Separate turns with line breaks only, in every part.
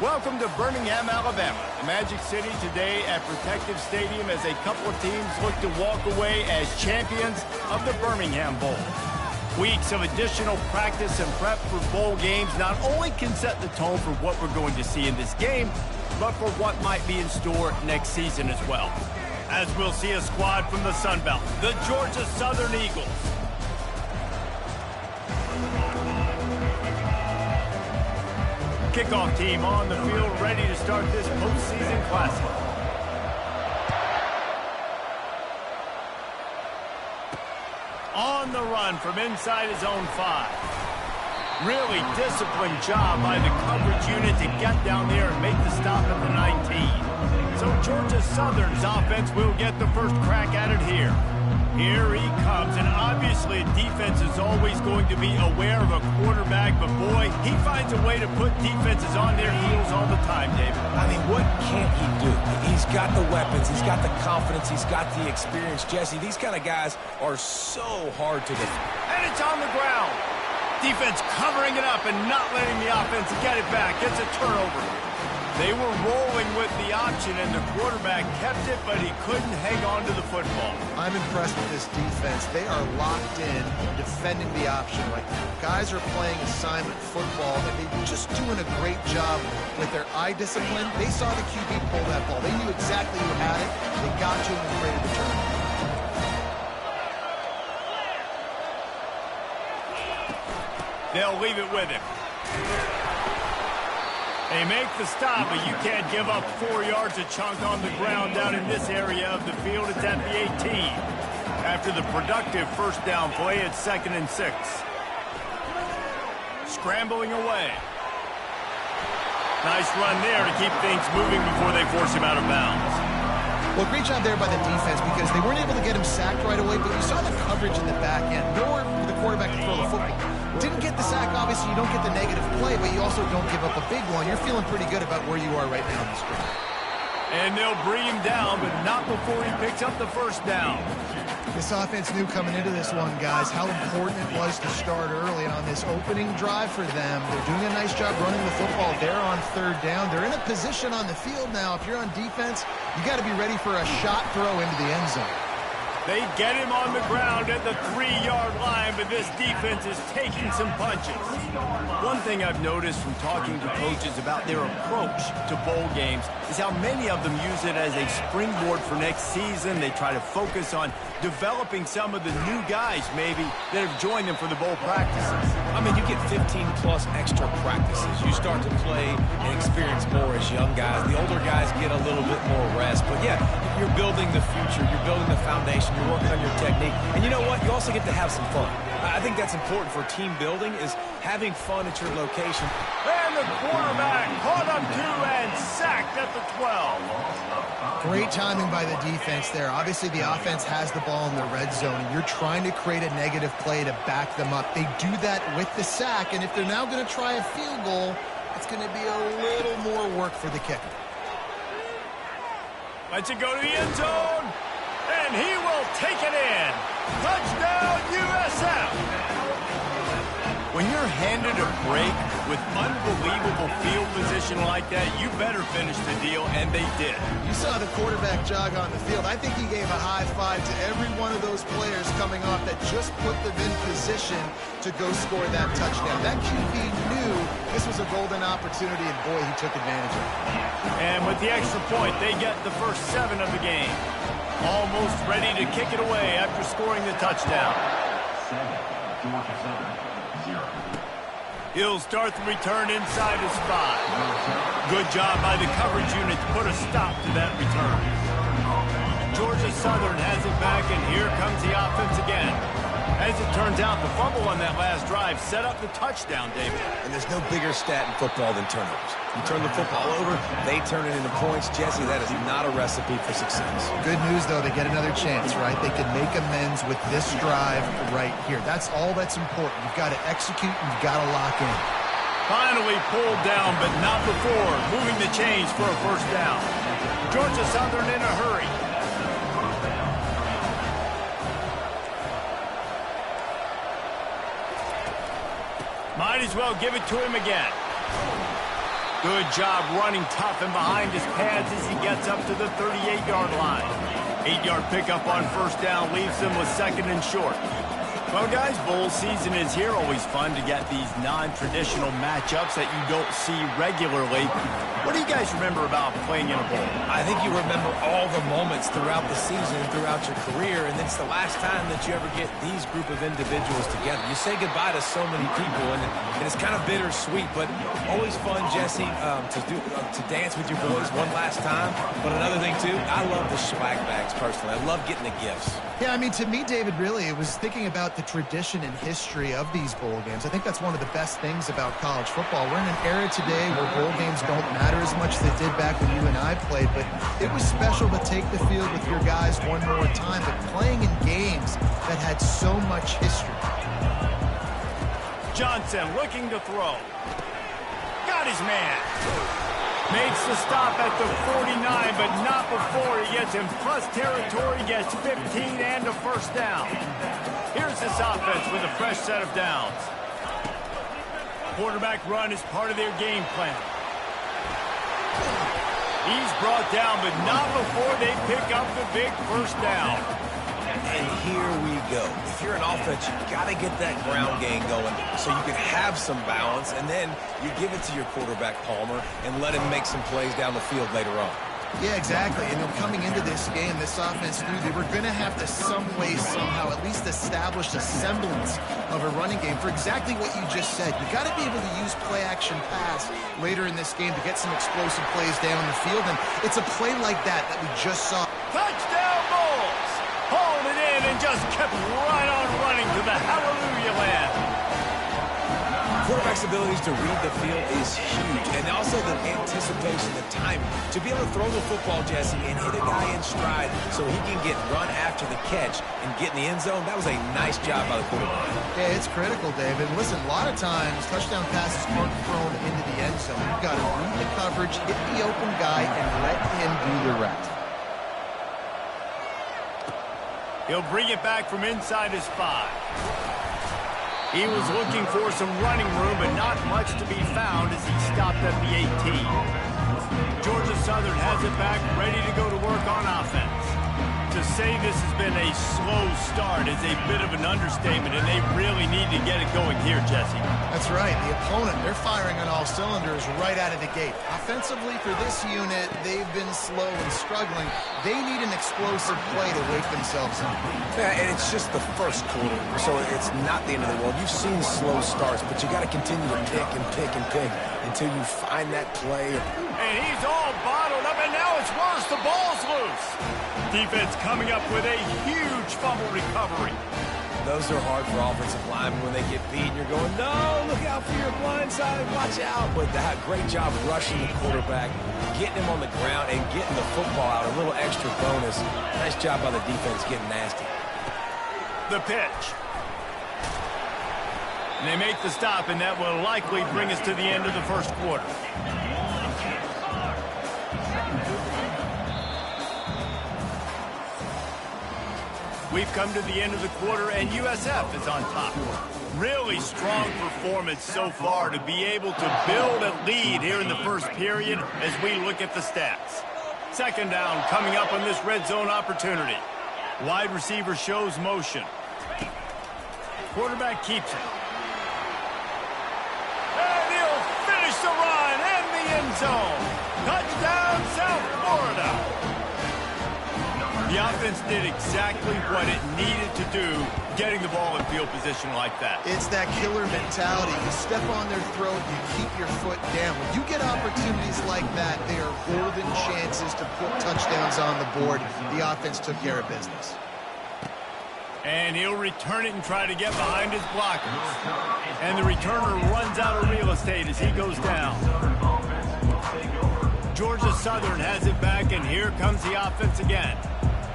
Welcome to Birmingham, Alabama, the Magic City today at Protective Stadium as a couple of teams look to walk away as champions of the Birmingham Bowl. Weeks of additional practice and prep for bowl games not only can set the tone for what we're going to see in this game, but for what might be in store next season as well. As we'll see a squad from the Sun Belt, the Georgia Southern Eagles. Kickoff team on the field ready to start this postseason classic. On the run from inside his own 5. Really disciplined job by the coverage unit to get down there and make the stop at the 19. So Georgia Southern's offense will get the first crack at it here. Here he comes, and obviously defense is always going to be aware of a quarterback, but boy, he finds a way to put defenses on their heels all the time, David.
I mean, what can't he do? He's got the weapons, he's got the confidence, he's got the experience. Jesse, these kind of guys are so hard to defend.
And it's on the ground. Defense covering it up and not letting the offense get it back. It's a turnover. They were rolling with the option, and the quarterback kept it, but he couldn't hang on to the football.
I'm impressed with this defense. They are locked in, defending the option right now. Guys are playing assignment football, and they're just doing a great job with their eye discipline. They saw the QB pull that ball. They knew exactly who had it. They got to him and created the turnover.
They'll leave it with him. They make the stop, but you can't give up 4 yards a chunk on the ground down in this area of the field. It's at the 18. After the productive first down play, it's 2nd and 6. Scrambling away. Nice run there to keep things moving before they force him out of bounds.
Well, great job there by the defense because they weren't able to get him sacked right away, but you saw the coverage in the back end. Nowhere for the quarterback to throw the football. Didn't get the sack, obviously you don't get the negative play, but you also don't give up a big one. You're feeling pretty good about where you are right now in the screen.
And they'll bring him down, but not before he picks up the first down.
This offense knew coming into this one, guys, how important it was to start early. And on this opening drive for them, they're doing a nice job running the football. They're on 3rd down. They're in a position on the field now. If you're on defense, you got to be ready for a shot throw into the end zone.
They get him on the ground at the 3-yard line, but this defense is taking some punches. One thing I've noticed from talking to coaches about their approach to bowl games is how many of them use it as a springboard for next season. They try to focus on developing some of the new guys, maybe, that have joined them for the bowl practices.
I mean, you get 15-plus extra practices. You start to play and experience more as young guys. The older guys get a little bit more rest. But, yeah, you're building the future. You're building the foundation. You're working on your technique. And you know what? You also get to have some fun. I think that's important for team building is having fun at your location.
And the quarterback caught him too and sacked at the 12.
Great timing by the defense there. Obviously, the offense has the ball in the red zone, and you're trying to create a negative play to back them up. They do that with the sack, and if they're now going to try a field goal, it's going to be a little more work for the kicker.
Lets it go to the end zone, and he will take it in. Touchdown, USF! When you're handed a break with unbelievable field position like that, you better finish the deal, and they did.
You saw the quarterback jog on the field. I think he gave a high five to every one of those players coming off that just put them in position to go score that touchdown. That QB knew this was a golden opportunity, and boy, he took advantage of it.
And with the extra point, they get the first 7 of the game. Almost ready to kick it away after scoring the touchdown. He'll start the return inside his 5. Good job by the coverage unit to put a stop to that return. Georgia Southern has it back, and here comes the offense again. As it turns out, the fumble on that last drive set up the touchdown, David.
And there's no bigger stat in football than turnovers. You turn the football over, they turn it into points. Jesse, that is not a recipe for success.
Good news, though, they get another chance, right? They can make amends with this drive right here. That's all that's important. You've got to execute, and you've got to lock in.
Finally pulled down, but not before moving the chains for a first down. Georgia Southern in a hurry. Might as well give it to him again. Good job running tough and behind his pads as he gets up to the 38-yard line. 8-yard pickup on first down leaves him with second and short. Well, guys, bowl season is here. Always fun to get these non-traditional matchups that you don't see regularly. What do you guys remember about playing in a bowl?
I think you remember all the moments throughout the season, throughout your career, and it's the last time that you ever get these group of individuals together. You say goodbye to so many people, and it's kind of bittersweet, but always fun, Jesse, to dance with your boys one last time. But another thing, too, I love the swag bags, personally. I love getting the gifts.
Yeah, I mean, to me, David, really, it was thinking about the tradition and history of these bowl games. I think that's one of the best things about college football. We're in an era today where bowl games don't matter as much as they did back when you and I played, but it was special to take the field with your guys one more time, but playing in games that had so much history.
Johnson looking to throw. Got his man. Makes the stop at the 49, but not before he gets in plus territory, gets 15 and a first down. Here's this offense with a fresh set of downs. Quarterback run is part of their game plan. He's brought down, but not before they pick up the big first down.
And here we go. If you're an offense, you got to get that ground game going so you can have some balance, and then you give it to your quarterback, Palmer, and let him make some plays down the field later on.
Yeah, exactly. And then coming into this game, this offense knew they were going to have to some way, somehow, at least establish a semblance of a running game for exactly what you just said. You got to be able to use play-action pass later in this game to get some explosive plays down the field, and it's a play like that we just saw.
Touchdown, Bulls! Hauled it in and just kept right on running to the hallelujah land.
Quarterback's abilities to read the field is huge, and also the anticipation, the timing. To be able to throw the football, Jesse, and hit a guy in stride so he can get run after the catch and get in the end zone, that was a nice job by the quarterback.
Yeah, it's critical, David. Listen, a lot of times, touchdown passes aren't thrown into the end zone. You've got to read the coverage, hit the open guy, and let him do the rest.
He'll bring it back from inside his 5. He was looking for some running room, but not much to be found as he stopped at the 18. Georgia Southern has it back, ready to go to work on offense. To say this has been a slow start is a bit of an understatement, and they really need to get it going here, Jesse.
That's right. The opponent, they're firing on all cylinders right out of the gate. Offensively for this unit, they've been slow and struggling. They need an explosive play to wake themselves up.
Yeah, and it's just the first quarter, so it's not the end of the world. You've seen slow starts, but you got to continue to pick and pick and pick until you find that play.
And he's all bottled up, and now it's worse. The ball's loose. Defense coming up with a huge fumble recovery.
Those are hard for offensive linemen when they get beat. You're going, no, look out for your blind side, watch out. But that great job rushing the quarterback, getting him on the ground, and getting the football out. A little extra bonus. Nice job by the defense getting nasty.
The pitch. And they make the stop, and that will likely bring us to the end of the first quarter. We've come to the end of the quarter, and USF is on top. Really strong performance so far to be able to build a lead here in the first period as we look at the stats. Second down coming up on this red zone opportunity. Wide receiver shows motion. Quarterback keeps it. And he'll finish the run in the end zone. Touchdown, South Florida. The offense did exactly what it needed to do, getting the ball in field position like that.
It's that killer mentality. You step on their throat, you keep your foot down. When you get opportunities like that, they are golden chances to put touchdowns on the board. The offense took care of business.
And he'll return it and try to get behind his blockers. And the returner runs out of real estate as he goes down. Georgia Southern has it back, and here comes the offense again.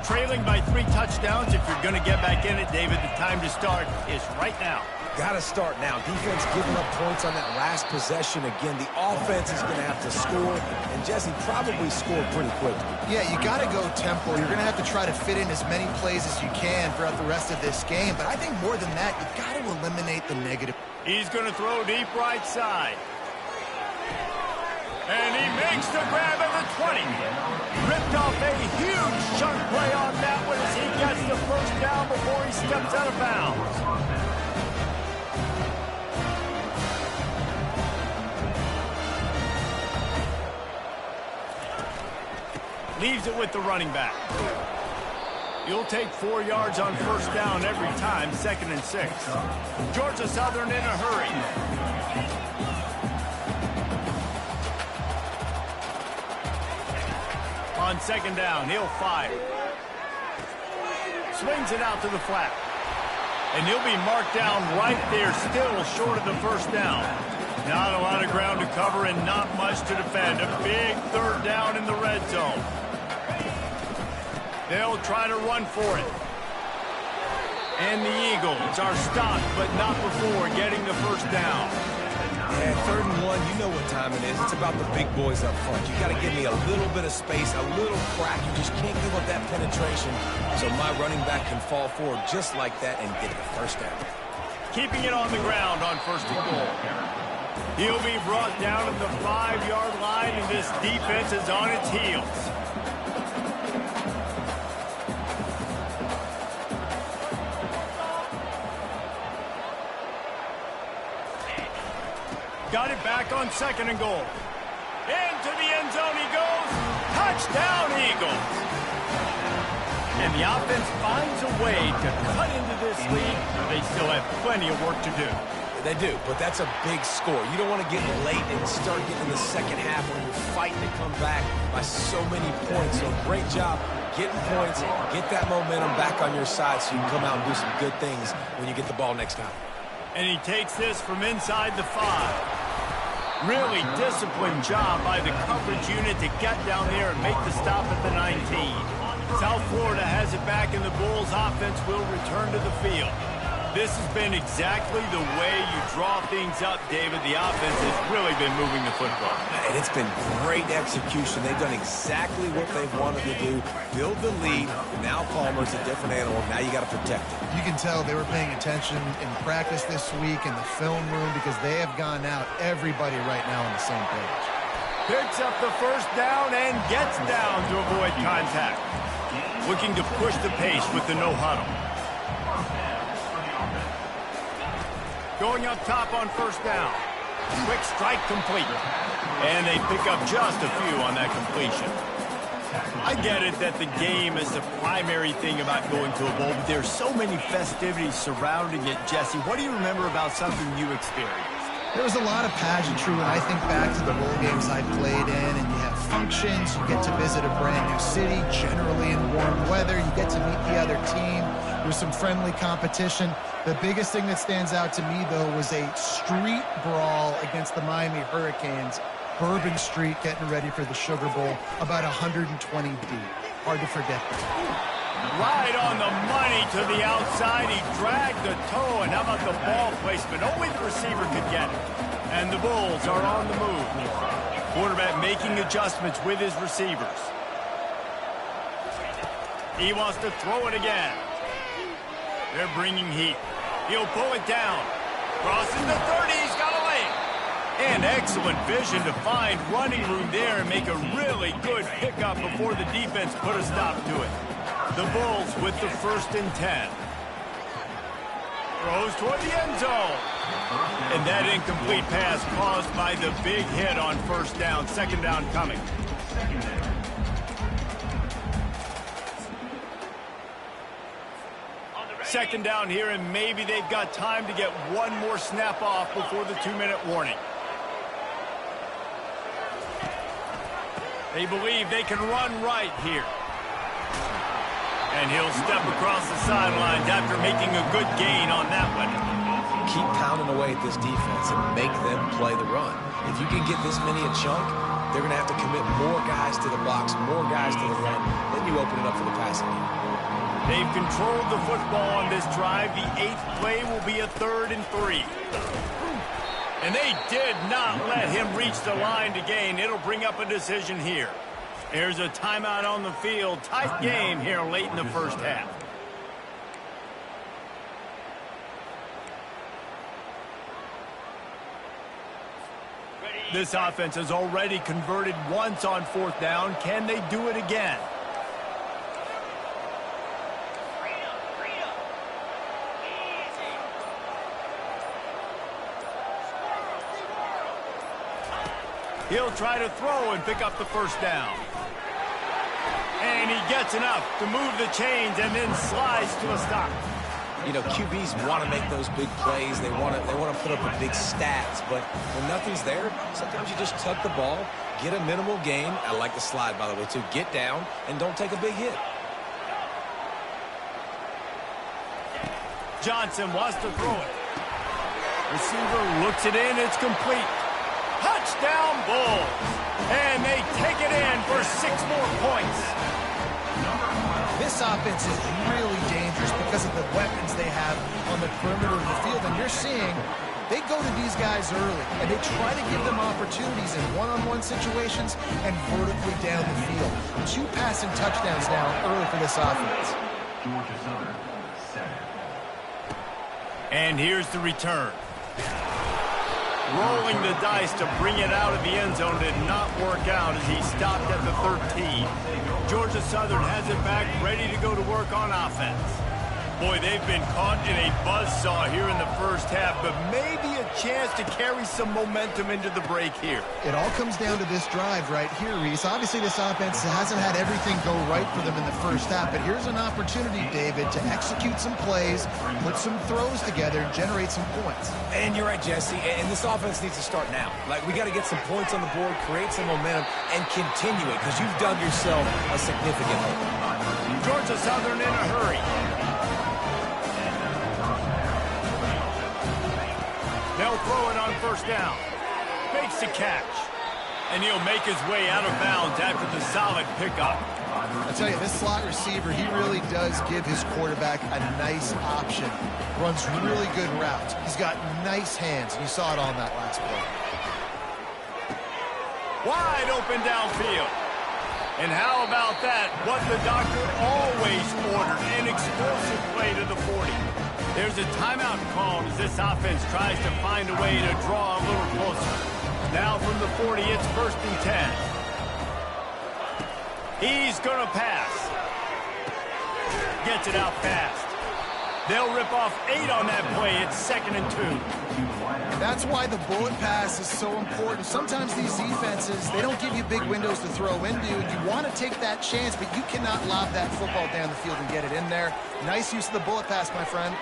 Trailing by 3 touchdowns. If you're going to get back in it, David, the time to start is right now.
Got to start now. Defense giving up points on that last possession. Again, the offense is going to have to score, and Jesse probably scored pretty quickly.
Yeah, you got to go tempo. You're going to have to try to fit in as many plays as you can throughout the rest of this game, but I think more than that, you've got to eliminate the negative.
He's going to throw deep right side. And he makes the grab at the 20. Ripped off a huge chunk play on that one as he gets the first down before he steps out of bounds. Leaves it with the running back. You'll take 4 yards on first down every time, 2nd and 6. Georgia Southern in a hurry. On 2nd down, he'll fire. Swings it out to the flat. And he'll be marked down right there, still short of the first down. Not a lot of ground to cover and not much to defend. A big 3rd down in the red zone. They'll try to run for it. And the Eagles are stopped, but not before getting the first down.
Yeah, 3rd and 1, you know what time it is. It's about the big boys up front. You got to give me a little bit of space, a little crack. You just can't give up that penetration so my running back can fall forward just like that and get the first down.
Keeping it on the ground on 1st and goal. He'll be brought down at the 5-yard line, and this defense is on its heels. Got it back on 2nd and goal. Into the end zone he goes. Touchdown, Eagles. And the offense finds a way to cut into this lead. They still have plenty of work to do.
They do, but that's a big score. You don't want to get late and start getting the second half when you're fighting to come back by so many points. So great job getting points, get that momentum back on your side so you can come out and do some good things when you get the ball next time.
And he takes this from inside the 5. Really disciplined job by the coverage unit to get down there and make the stop at the 19. South Florida has it back, and the Bulls offense will return to the field. This has been exactly the way you draw things up, David. The offense has really been moving the football.
And it's been great execution. They've done exactly what they've wanted to do. Build the lead. Now Palmer's a different animal. Now you got to protect it.
You can tell they were paying attention in practice this week in the film room because they have gone out, everybody right now on the same page.
Picks up the first down and gets down to avoid contact. Looking to push the pace with the no huddle. Going up top on first down. Quick strike complete. And they pick up just a few on that completion. I get it that the game is the primary thing about going to a bowl, but there's so many festivities surrounding it. Jesse, what do you remember about something you experienced?
There was a lot of pageantry when I think back to the bowl games I played in, and you have functions, you get to visit a brand new city, generally in warm weather, you get to meet the other team. There's some friendly competition. The biggest thing that stands out to me, though, was a street brawl against the Miami Hurricanes. Bourbon Street getting ready for the Sugar Bowl, about 120 deep. Hard to forget that.
Right on the money to the outside. He dragged the toe, and how about the ball placement? Only the receiver could get it. And the Bulls are on the move. Quarterback making adjustments with his receivers. He wants to throw it again. They're bringing heat. He'll pull it down. Crosses the 30. He's got a lane. And excellent vision to find running room there and make a really good pickup before the defense put a stop to it. The Bulls with the 1st and 10. Throws toward the end zone. And that incomplete pass caused by the big hit on first down. 2nd down coming. Second down here, and maybe they've got time to get one more snap off before the 2-minute warning. They believe they can run right here. And he'll step across the sidelines after making a good gain on that one.
Keep pounding away at this defense and make them play the run. If you can get this many a chunk, they're going to have to commit more guys to the box, more guys to the run. Then you open it up for the passing game.
They've controlled the football on this drive. The 8th play will be a 3rd and 3. And they did not let him reach the line to gain. It'll bring up a decision here. There's a timeout on the field. Tight game here late in the first half. This offense has already converted once on 4th down. Can they do it again? He'll try to throw and pick up the 1st down. And he gets enough to move the chains and then slides to a stop.
You know, QBs want to make those big plays. They want to put up a big stats. But when nothing's there, sometimes you just tuck the ball, get a minimal gain. I like the slide, by the way, too. Get down and don't take a big hit.
Johnson wants to throw it. Receiver looks it in. It's complete. Touchdown Bulls. And they take it in for 6 more points.
This offense is really dangerous because of the weapons they have on the perimeter of the field. And you're seeing they go to these guys early, and they try to give them opportunities in one-on-one situations and vertically down the field. 2 passing touchdowns now early for this offense.
And here's the return. Rolling the dice to bring it out of the end zone did not work out as he stopped at the 13. Georgia Southern has it back, ready to go to work on offense. Boy, they've been caught in a buzzsaw here in the first half, but maybe a chance to carry some momentum into the break here.
It all comes down to this drive right here, Reese. Obviously, this offense hasn't had everything go right for them in the first half, but here's an opportunity, David, to execute some plays, put some throws together, and generate some points.
And you're right, Jesse, and this offense needs to start now. Like, we got to get some points on the board, create some momentum, and continue it, because you've dug yourself a significant hole.
Georgia Southern in a hurry. They'll throw it on 1st down. Makes the catch. And he'll make his way out of bounds after the solid pickup.
I tell you, this slot receiver, he really does give his quarterback a nice option. Runs really good routes. He's got nice hands. You saw it on that last play.
Wide open downfield. And how about that? What the doctor always ordered, an explosive play to the 40. There's a timeout called as this offense tries to find a way to draw a little closer. Now from the 40, it's 1st and 10. He's going to pass. Gets it out fast. They'll rip off 8 on that play. It's 2nd and 2.
And that's why the bullet pass is so important. Sometimes these defenses, they don't give you big windows to throw into. You want to take that chance, but you cannot lob that football down the field and get it in there. Nice use of the bullet pass, my friend.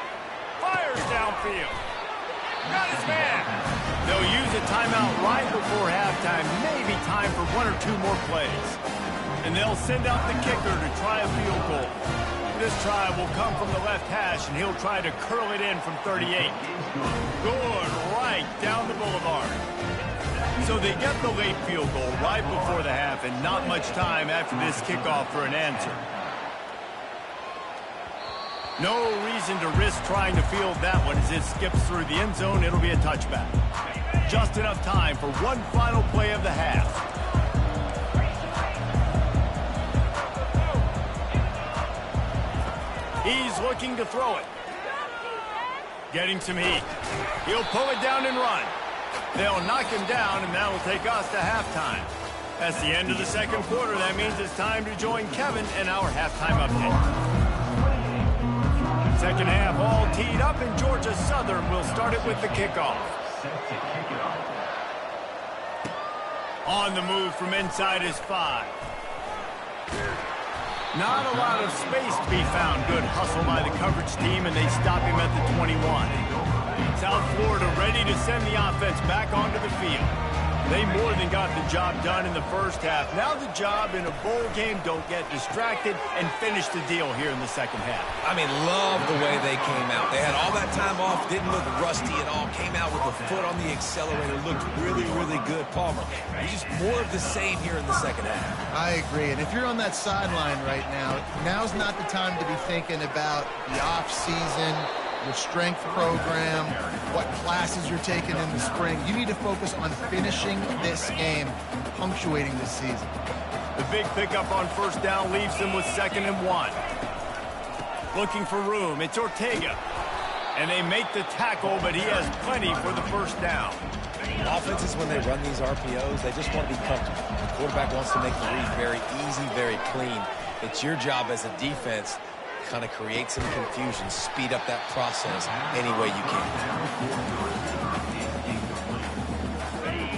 Fires downfield. Got his man. They'll use a timeout right before halftime. Maybe time for 1 or 2 more plays. And they'll send out the kicker to try a field goal. This try will come from the left hash, and he'll try to curl it in from 38. Good, right down the boulevard. So they get the late field goal right before the half, and not much time after this kickoff for an answer. No reason to risk trying to field that one as it skips through the end zone. It'll be a touchback. Just enough time for one final play of the half. He's looking to throw it. Getting some heat. He'll pull it down and run. They'll knock him down, and that will take us to halftime. That's the end of the 2nd quarter. That means it's time to join Kevin in our halftime update. 2nd half all teed up, and Georgia Southern will start it with the kickoff. On the move from inside his 5. Not a lot of space to be found. Good hustle by the coverage team, and they stop him at the 21. South Florida ready to send the offense back onto the field. They more than got the job done in the first half. Now the job in a bowl game, don't get distracted and finish the deal here in the 2nd half.
I mean, love the way they came out. They had all that time off, didn't look rusty at all, came out with a foot on the accelerator, looked really, really good. Palmer, just more of the same here in the 2nd half.
I agree, and if you're on that sideline right now, now's not the time to be thinking about the off-season, your strength program, what classes you're taking in the spring. You need to focus on finishing this game, punctuating this season.
The big pickup on 1st down leaves them with 2nd and 1. Looking for room. It's Ortega. And they make the tackle, but he has plenty for the 1st down.
Offenses, when they run these RPOs, they just want to be comfortable. The quarterback wants to make the read very easy, very clean. It's your job as a defense to kind of create some confusion, speed up that process any way you can.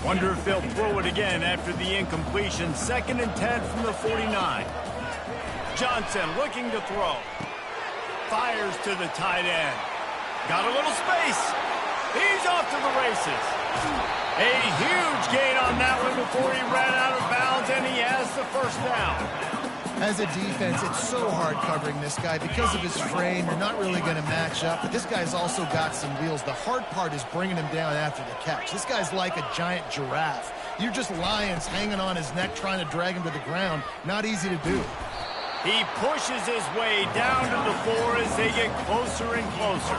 Wonder if they'll throw it again after the incompletion. 2nd and 10 from the 49. Johnson looking to throw. Fires to the tight end. Got a little space. He's off to the races. A huge gain on that one before he ran out of bounds, and he has the first down.
As a defense, it's so hard covering this guy because of his frame. You're not really going to match up, but this guy's also got some wheels. The hard part is bringing him down after the catch. This guy's like a giant giraffe. You're just lions hanging on his neck trying to drag him to the ground. Not easy to do.
He pushes his way down to the floor as they get closer and closer.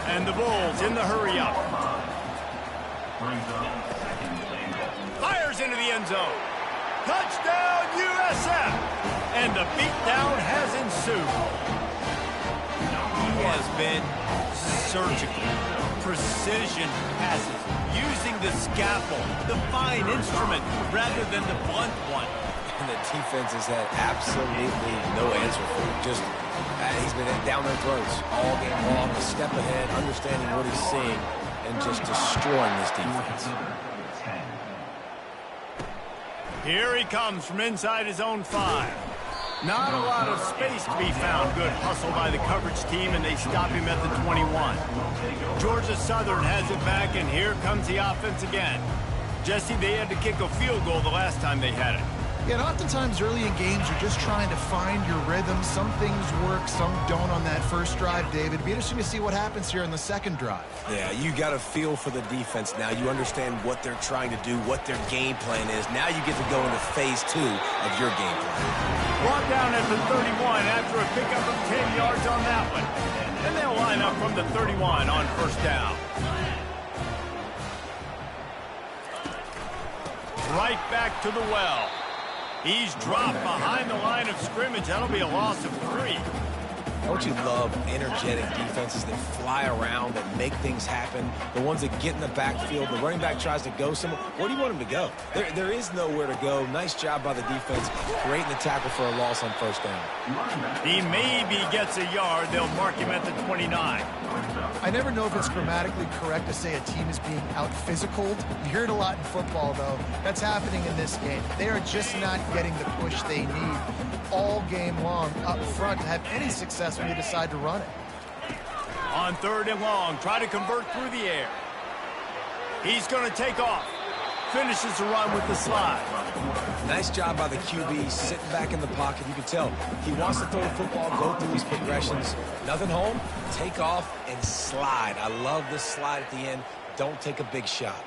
And the Bulls in the hurry-up. Fires into the end zone. Touchdown, USF! And the beatdown has ensued. He has been surgical. Precision passes. Using the scalpel, the fine instrument, rather than the blunt one.
And the defense has had absolutely no answer for him. Just, he's been down their throats all game long, a step ahead, understanding what he's seeing, and just destroying this defense.
Here he comes from inside his own 5. Not a lot of space to be found. Good hustle by the coverage team, and they stop him at the 21. Georgia Southern has it back, and here comes the offense again. Jesse, they had to kick a field goal the last time they had it.
Yeah, and oftentimes early in games, you're just trying to find your rhythm. Some things work, some don't on that first drive, David. It'd be interesting to see what happens here in the second drive.
Yeah, you got a feel for the defense now. You understand what they're trying to do, what their game plan is. Now you get to go into phase 2 of your game plan.
Brought down at the 31 after a pickup of 10 yards on that one. And they'll line up from the 31 on first down. Right back to the well. He's dropped behind the line of scrimmage. That'll be a loss of 3.
Don't you love energetic defenses that fly around, that make things happen? The ones that get in the backfield, the running back tries to go somewhere. Where do you want him to go? There is nowhere to go. Nice job by the defense, creating the tackle for a loss on first down.
He maybe gets a yard. They'll mark him at the 29.
I never know if it's grammatically correct to say a team is being out-physicaled. You hear it a lot in football, though. That's happening in this game. They are just not getting the push they need all game long up front to have any success when you decide to run it.
On 3rd and long, try to convert through the air. He's going to take off. Finishes the run with the slide.
Nice job by the QB, sitting back in the pocket. You can tell he wants to throw the football, go through his progressions. Nothing home, take off and slide. I love this slide at the end. Don't take a big shot.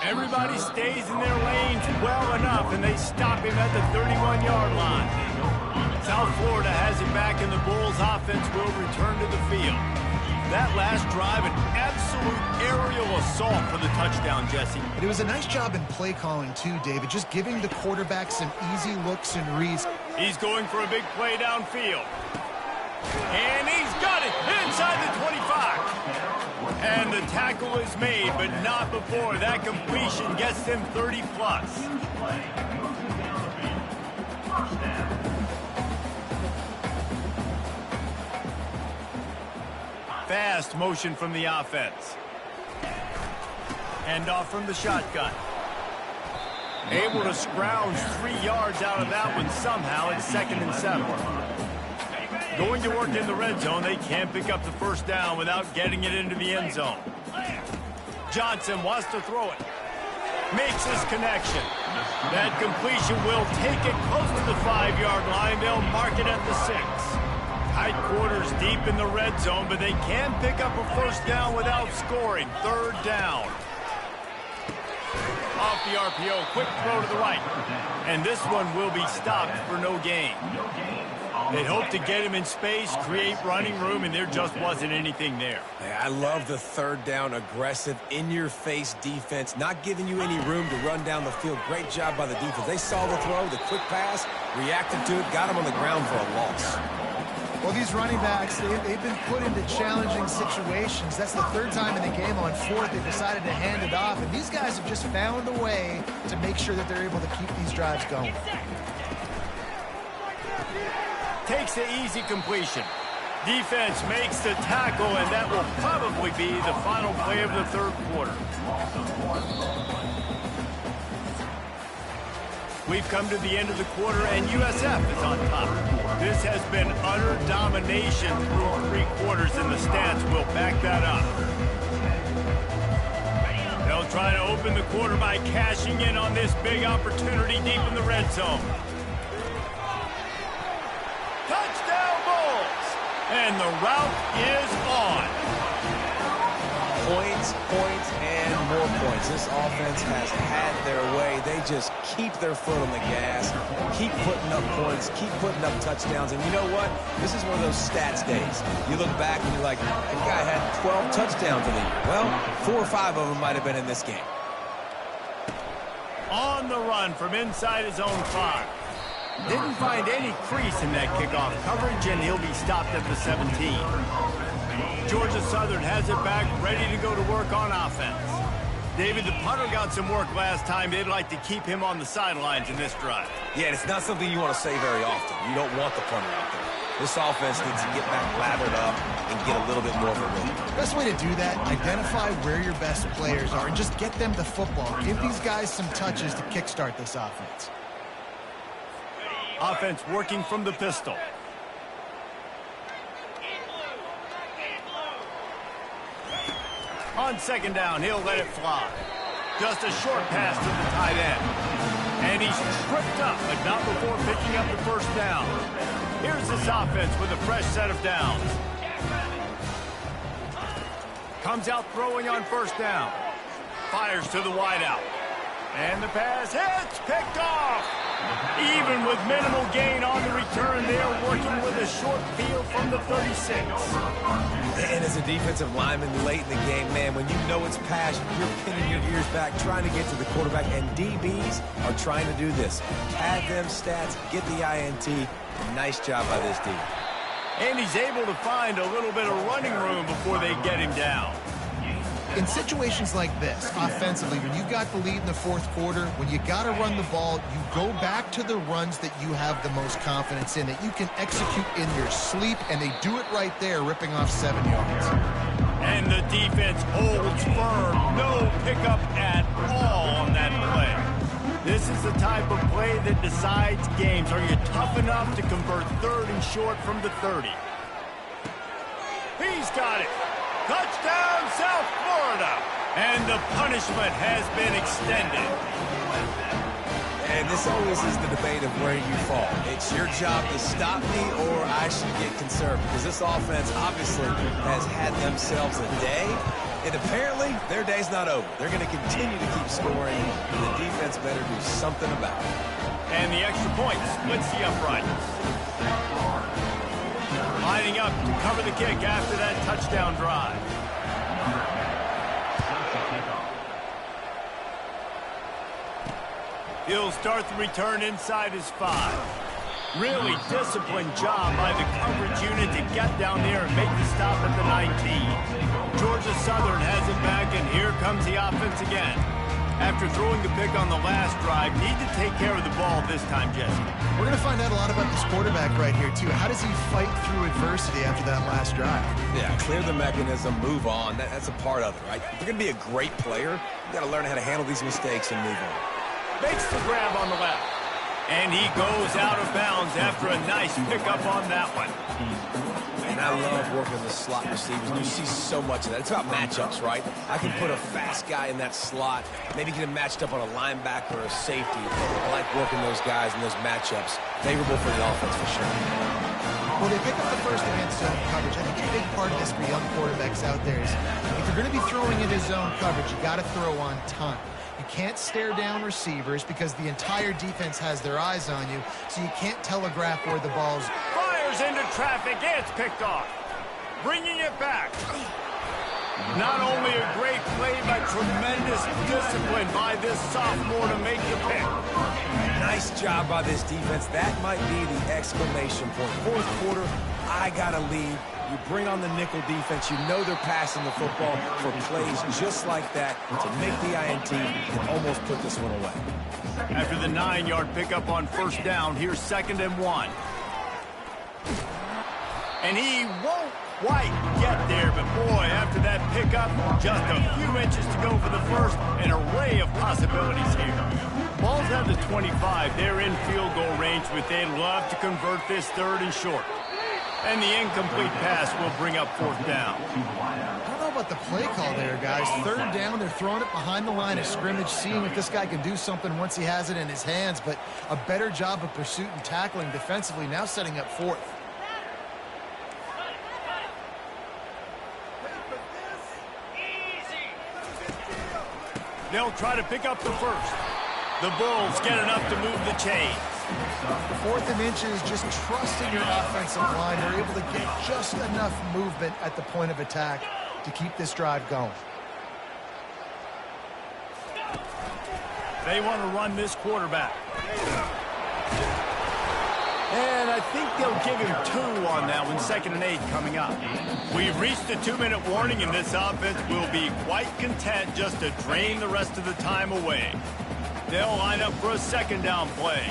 Everybody stays in their lanes well enough, and they stop him at the 31-yard line. South Florida has him back, and the Bulls offense will return to the field. That last drive, an absolute aerial assault for the touchdown, Jesse.
It was a nice job in play calling, too, David, just giving the quarterback some easy looks and reads.
He's going for a big play downfield. And he's got it inside the 25. And the tackle is made, but not before that completion gets him 30-plus. Fast motion from the offense. Hand off from the shotgun. Able to scrounge 3 yards out of that one somehow. It's 2nd and 7. Going to work in the red zone. They can't pick up the first down without getting it into the end zone. Johnson wants to throw it. Makes his connection. That completion will take it close to the 5-yard line. They'll mark it at the 6. Tight quarters deep in the red zone, but they can pick up a first down without scoring. 3rd down. Off the RPO, quick throw to the right. And this one will be stopped for no gain. They'd hope to get him in space, create running room, and there just wasn't anything there.
I love the 3rd down, aggressive, in-your-face defense, not giving you any room to run down the field. Great job by the defense. They saw the throw, the quick pass, reacted to it, got him on the ground for a loss.
Well, these running backs, they've been put into challenging situations. That's the third time in the game. On fourth, they decided to hand it off, and these guys have just found a way to make sure that they're able to keep these drives going.
Takes the easy completion. Defense makes the tackle, and that will probably be the final play of the third quarter. We've come to the end of the quarter, and USF is on top. This has been utter domination through 3 quarters, and the stats will back that up. They'll try to open the quarter by cashing in on this big opportunity deep in the red zone. Touchdown Bulls! And the route is on.
Points, and more points. This offense has had their way. They just keep their foot on the gas, keep putting up points, keep putting up touchdowns. And you know what? This is one of those stats days. You look back and you're like, that guy had 12 touchdowns in the year. Well, 4 or 5 of them might have been in this game.
On the run from inside his own 5. Didn't find any crease in that kickoff coverage, and he'll be stopped at the 17. Georgia Southern has it back, ready to go to work on offense. David, the punter got some work last time. They'd like to keep him on the sidelines in this drive.
Yeah, and it's not something you want to say very often. You don't want the punter out there. This offense needs to get back lathered up and get a little bit more of a rhythm.
Best way to do that, identify where your best players are and just get them the football. Give these guys some touches to kickstart this offense.
Offense working from the pistol. On second down, he'll let it fly. Just a short pass to the tight end. And he's tripped up, but not before picking up the first down. Here's this offense with a fresh set of downs. Comes out throwing on first down. Fires to the wideout. And the pass hits, picked off. Even with minimal gain on the return, they're working with a short field from the 36.
And as a defensive lineman late in the game, man, when you know it's passion, you're pinning your ears back, trying to get to the quarterback, and DBs are trying to do this. Pad them stats, get the INT. Nice job by this D.
And he's able to find a little bit of running room before they get him down.
In situations like this, offensively, when you got the lead in the fourth quarter, when you got to run the ball, you go back to the runs that you have the most confidence in, that you can execute in your sleep, and they do it right there, ripping off 7 yards.
And the defense holds firm. No pickup at all on that play. This is the type of play that decides games. Are you tough enough to convert 3rd and short from the 30? He's got it. Touchdown, South Florida. And the punishment has been extended.
And this always is the debate of where you fall. It's your job to stop me or I should get conservative. Because this offense obviously has had themselves a day. And apparently, their day's not over. They're going to continue to keep scoring. And the defense better do something about it.
And the extra point splits the uprights. Lining up to cover the kick after that touchdown drive. He'll start the return inside his 5. Really disciplined job by the coverage unit to get down there and make the stop at the 19. Georgia Southern has it back, and here comes the offense again. After throwing the pick on the last drive, need to take care of the ball this time, Jesse.
We're going to find out a lot about this quarterback right here, too. How does he fight through adversity after that last drive?
Yeah, clear the mechanism, move on. That's a part of it, right? If you're going to be a great player, you got to learn how to handle these mistakes and move on.
Makes the grab on the left. And he goes out of bounds after a nice pickup on that one.
And I love working the slot receivers. You see so much of that. It's about matchups, right? I can put a fast guy in that slot, maybe get him matched up on a linebacker or a safety. I like working those guys in those matchups. Favorable for the offense for sure.
Well, they pick up the first against zone coverage. I think a big part of this for young quarterbacks out there is if you're going to be throwing into zone coverage, you got to throw on time. You can't stare down receivers because the entire defense has their eyes on you, so you can't telegraph where the ball's.
Fires into traffic. It's picked off. Bringing it back. Not only a great play, but tremendous discipline by this sophomore to make the pick.
Nice job by this defense. That might be the exclamation point. Fourth quarter, I got to lead. You bring on the nickel defense. You know they're passing the football for plays just like that to make the INT and almost put this one away.
After the 9-yard pickup on first down, here's 2nd and 1. And he won't quite get there, but boy, after that pickup, just a few inches to go for the first. An array of possibilities here. Ball's at the 25. They're in field goal range, but they'd love to convert this 3rd and short. And the incomplete pass will bring up 4th down.
I don't know about the play call there, guys. 3rd down, they're throwing it behind the line of scrimmage, seeing if this guy can do something once he has it in his hands, but a better job of pursuit and tackling defensively, now setting up 4th.
They'll try to pick up the first. The Bulls get enough to move the chains.
4th and inches, just trusting your offensive line. They're able to get just enough movement at the point of attack to keep this drive going.
They want to run this quarterback. And I think they'll give him 2 on that one. 2nd and 8 coming up. We've reached the 2-minute warning, and this offense will be quite content just to drain the rest of the time away. They'll line up for a 2nd down play.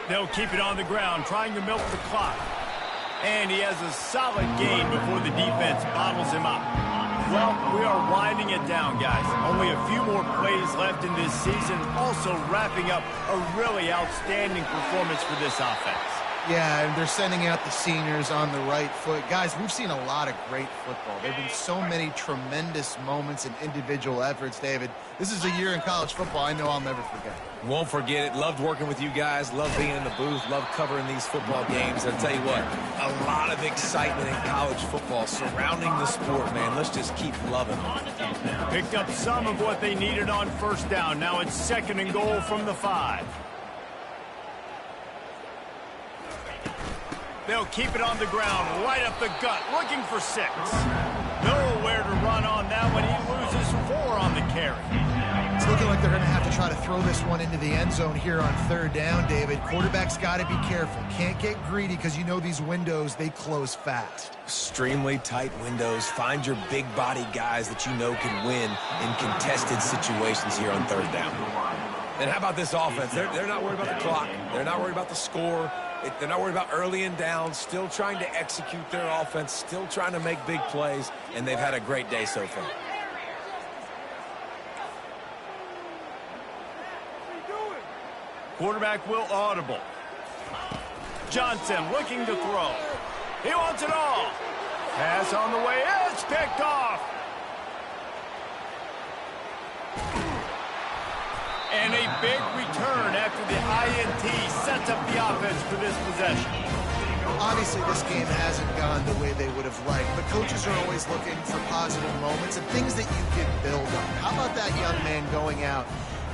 They'll keep it on the ground, trying to milk the clock. And he has a solid gain before the defense bottles him up. Well, we are winding it down, guys. Only a few more plays left in this season. Also wrapping up a really outstanding performance for this offense.
Yeah, and they're sending out the seniors on the right foot. Guys, we've seen a lot of great football. There have been so many tremendous moments and individual efforts, David. This is a year in college football I know I'll never forget.
Won't forget it. Loved working with you guys. Loved being in the booth. Loved covering these football games. I'll tell you what, a lot of excitement in college football surrounding the sport, man. Let's just keep loving it.
Picked up some of what they needed on first down. Now it's 2nd and goal from the 5. They'll keep it on the ground, right up the gut, looking for 6. Nowhere to run on that one. He loses 4 on the carry.
It's looking like they're going to have to try to throw this one into the end zone here on 3rd down, David. Quarterback's got to be careful. Can't get greedy because you know these windows, they close fast.
Extremely tight windows. Find your big body guys that you know can win in contested situations here on 3rd down. And how about this offense? They're not worried about the clock. They're not worried about the score. They're not worried about early and down, still trying to execute their offense, still trying to make big plays, and they've had a great day so far.
Quarterback will audible. Johnson looking to throw. He wants it all. Pass on the way. It's picked off. And a big return after the INT sets up the offense for this possession.
Obviously, this game hasn't gone the way they would have liked, but coaches are always looking for positive moments and things that you can build on. How about that young man going out,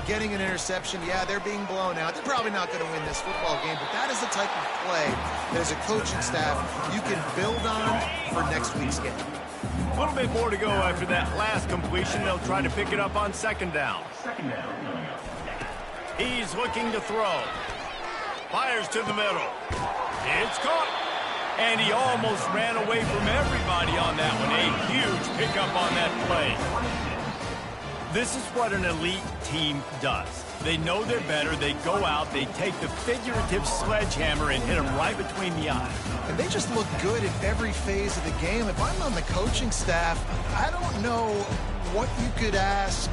getting an interception? Yeah, they're being blown out. They're probably not going to win this football game, but that is the type of play that as a coaching staff you can build on for next week's game.
A little bit more to go after that last completion. They'll try to pick it up on 2nd down. He's looking to throw. Fires to the middle. It's caught. And he almost ran away from everybody on that one. A huge pickup on that play. This is what an elite team does. They know they're better. They go out. They take the figurative sledgehammer and hit them right between the eyes.
And they just look good in every phase of the game. If I'm on the coaching staff, I don't know what you could ask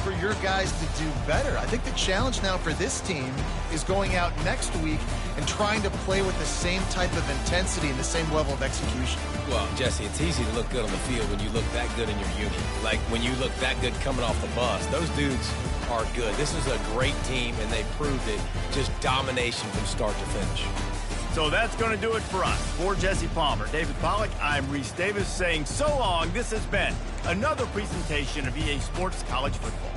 for your guys to do better. I think the challenge now for this team is going out next week and trying to play with the same type of intensity and the same level of execution.
Well, Jesse, it's easy to look good on the field when you look that good in your unit. Like when you look that good coming off the bus. Those dudes are good. This is a great team, and they proved it. Just domination from start to finish.
So that's going to do it for us. For Jesse Palmer, David Pollack, I'm Reese Davis saying so long. This has been another presentation of EA Sports College Football.